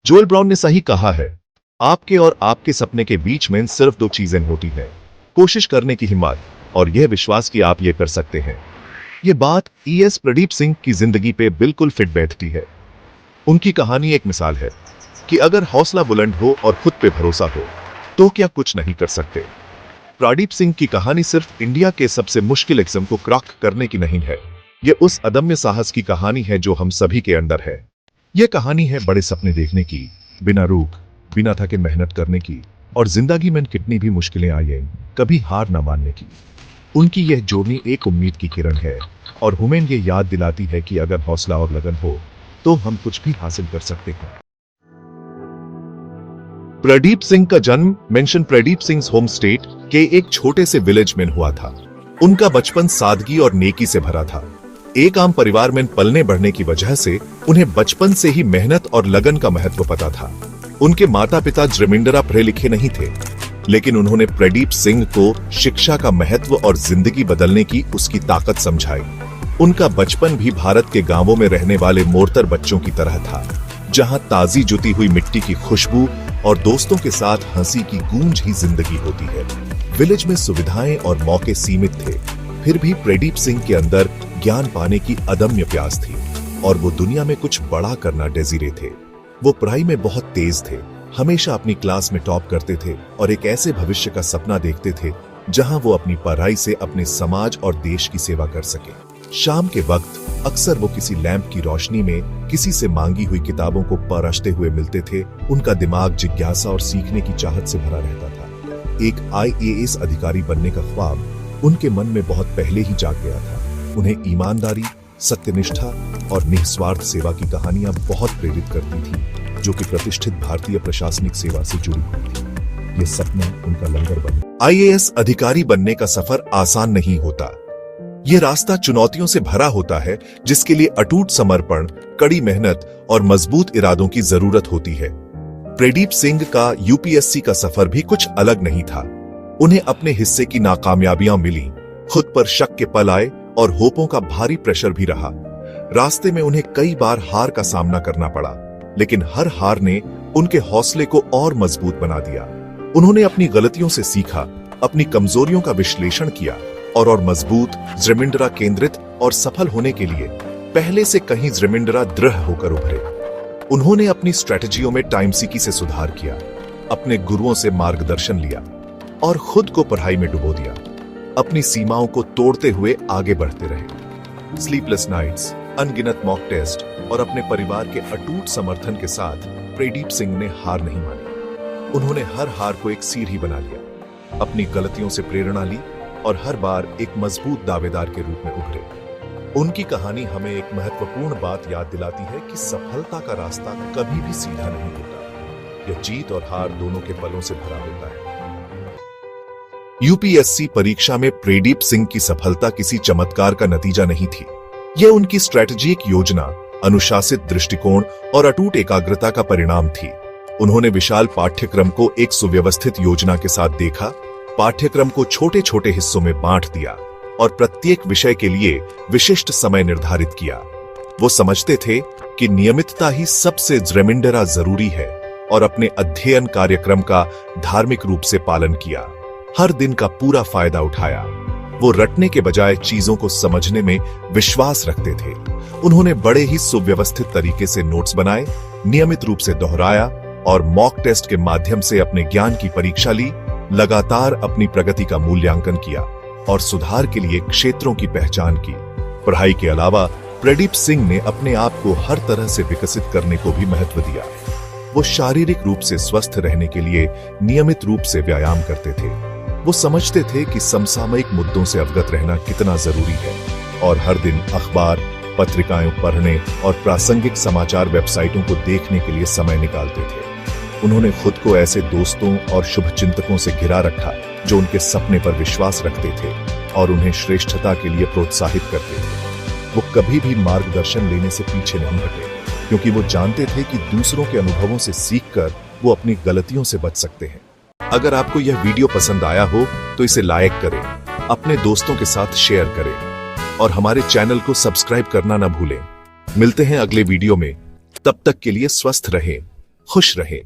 Joel brown ने सही कहा है, आपके और आपके सपने के बीच में सिर्फ दो चीजें होती हैं, कोशिश करने की हिम्मत और यह विश्वास कि आप ये कर सकते हैं। ये बात ईएस प्रदीप सिंह की जिंदगी पे बिल्कुल फिट बैठती है। उनकी कहानी एक मिसाल है कि अगर हौसला बुलंद हो और खुद पे भरोसा हो तो क्या कुछ नहीं कर सकते। प्रदीप सिंह की कहानी सिर्फ इंडिया के सबसे मुश्किल एग्जाम को क्रैक करने की नहीं है, यह उस अदम्य साहस की कहानी है जो हम सभी के अंदर है। यह कहानी है बड़े सपने देखने की, बिना रुक बिना थके मेहनत करने की और जिंदगी में कितनी भी मुश्किलें आए कभी हार न मानने की। उनकी यह जर्नी एक उम्मीद की किरण है और हमें ये याद दिलाती है कि अगर हौसला और लगन हो तो हम कुछ भी हासिल कर सकते हैं। प्रदीप सिंह का जन्म mention Pradeep Singh home state के एक छोटे से विलेज में हुआ था। उनका बचपन सादगी और नेकी से भरा था। एक आम परिवार में पलने बढ़ने की वजह से उन्हें बचपन से ही मेहनत और लगन का महत्व पता था। उनके माता पिता जमींदार पढ़े लिखे नहीं थे, लेकिन उन्होंने प्रदीप सिंह को शिक्षा का महत्व और जिंदगी बदलने की उसकी ताकत समझाई। उनका बचपन भी भारत के गांवों में रहने वाले मोरतर बच्चों की तरह था, जहां ताजी जुती हुई मिट्टी की खुशबू और दोस्तों के साथ हंसी की गूंज ही जिंदगी होती है। विलेज में सुविधाएं और मौके सीमित थे, फिर भी प्रदीप सिंह के अंदर ज्ञान पाने की अदम्य प्यास थी और वो दुनिया में कुछ बड़ा करना डेजिरे थे। वो पढ़ाई में बहुत तेज थे, हमेशा अपनी क्लास में टॉप करते थे और एक ऐसे भविष्य का सपना देखते थे जहां वो अपनी पढ़ाई से अपने समाज और देश की सेवा कर सके। शाम के वक्त अक्सर वो किसी लैंप की रोशनी में किसी से मांगी हुई किताबों को परखते हुए मिलते थे। उनका दिमाग जिज्ञासा और सीखने की चाहत से भरा रहता था। एक आईएएस अधिकारी बनने का ख्वाब उनके मन में बहुत पहले ही जाग गया था। उन्हें ईमानदारी, सत्यनिष्ठा और निस्वार्थ सेवा की कहानियां बहुत प्रेरित करती थी, जो कि प्रतिष्ठित भारतीय प्रशासनिक सेवा से जुड़ी हुई थी। ये सपना उनका लंगर बना। आईएएस अधिकारी बनने का सफर आसान नहीं होता। ये रास्ता चुनौतियों से भरा होता है, जिसके लिए अटूट समर्पण, कड़ी मेहनत और मजबूत इरादों की जरूरत होती है। प्रदीप सिंह का यूपीएससी का सफर भी कुछ अलग नहीं था। उन्हें अपने हिस्से की नाकामयाबियां मिली, खुद पर शक के पल आए और होपों का भारी प्रेशर भी रहा। रास्ते में उन्हें कई बार हार का सामना करना पड़ा, लेकिन हर हार ने उनके हौसले को और मजबूत बना दिया। उन्होंने अपनी गलतियों से सीखा, अपनी कमजोरियों का विश्लेषण किया और मजबूत, जिम्मेदारी केंद्रित और सफल होने के लिए पहले से कहीं जिम्मेदार दृढ़ होकर उभरे। उन्होंने अपनी स्ट्रेटजियों में टाइम सीकी से सुधार किया, अपने गुरुओं से मार्गदर्शन लिया और खुद को पढ़ाई में डुबो दिया। अपनी सीमाओं को तोड़ते हुए आगे बढ़ते रहे। स्लीपलेस नाइट्स, अनगिनत मॉक टेस्ट और अपने परिवार के अटूट समर्थन के साथ प्रदीप सिंह ने हार नहीं मानी। उन्होंने हर हार को एक सीढ़ी बना लिया, अपनी गलतियों से प्रेरणा ली और हर बार एक मजबूत दावेदार के रूप में उभरे। उनकी कहानी हमें एक महत्वपूर्ण बात याद दिलाती है कि सफलता का रास्ता कभी भी सीधा नहीं होता। यह जीत और हार दोनों के पलों से भरा होता है। यूपीएससी परीक्षा में प्रदीप सिंह की सफलता किसी चमत्कार का नतीजा नहीं थी। यह उनकी स्ट्रैटेजिक योजना, अनुशासित दृष्टिकोण और अटूट एकाग्रता का परिणाम थी। उन्होंने विशाल पाठ्यक्रम को एक सुव्यवस्थित योजना के साथ देखा, पाठ्यक्रम को छोटे छोटे हिस्सों में बांट दिया और प्रत्येक विषय के लिए विशिष्ट समय निर्धारित किया। वो समझते थे कि नियमितता ही सबसे जिम्मेदार जरूरी है और अपने अध्ययन कार्यक्रम का धार्मिक रूप से पालन किया। हर दिन का पूरा फायदा उठाया। वो रटने के बजाय चीजों को समझने में विश्वास रखते थे। उन्होंने बड़े ही सुव्यवस्थित तरीके से नोट्स बनाए, नियमित रूप से दोहराया और मॉक टेस्ट के माध्यम से अपने ज्ञान की परीक्षा ली। लगातार अपनी प्रगति का मूल्यांकन किया और सुधार के लिए क्षेत्रों की पहचान की। पढ़ाई के अलावा प्रदीप सिंह ने अपने आप को हर तरह से विकसित करने को भी महत्व दिया। वो शारीरिक रूप से स्वस्थ रहने के लिए नियमित रूप से व्यायाम करते थे। वो समझते थे कि समसामयिक मुद्दों से अवगत रहना कितना जरूरी है और हर दिन अखबार, पत्रिकाएं पढ़ने और प्रासंगिक समाचार वेबसाइटों को देखने के लिए समय निकालते थे। उन्होंने खुद को ऐसे दोस्तों और शुभचिंतकों से घिरा रखा जो उनके सपने पर विश्वास रखते थे और उन्हें श्रेष्ठता के लिए प्रोत्साहित करते थे। वो कभी भी मार्गदर्शन लेने से पीछे नहीं हटे, क्योंकि वो जानते थे कि दूसरों के अनुभवों से सीखकर वो अपनी गलतियों से बच सकते हैं। अगर आपको यह वीडियो पसंद आया हो तो इसे लाइक करें, अपने दोस्तों के साथ शेयर करें और हमारे चैनल को सब्सक्राइब करना ना भूलें। मिलते हैं अगले वीडियो में, तब तक के लिए स्वस्थ रहें, खुश रहे।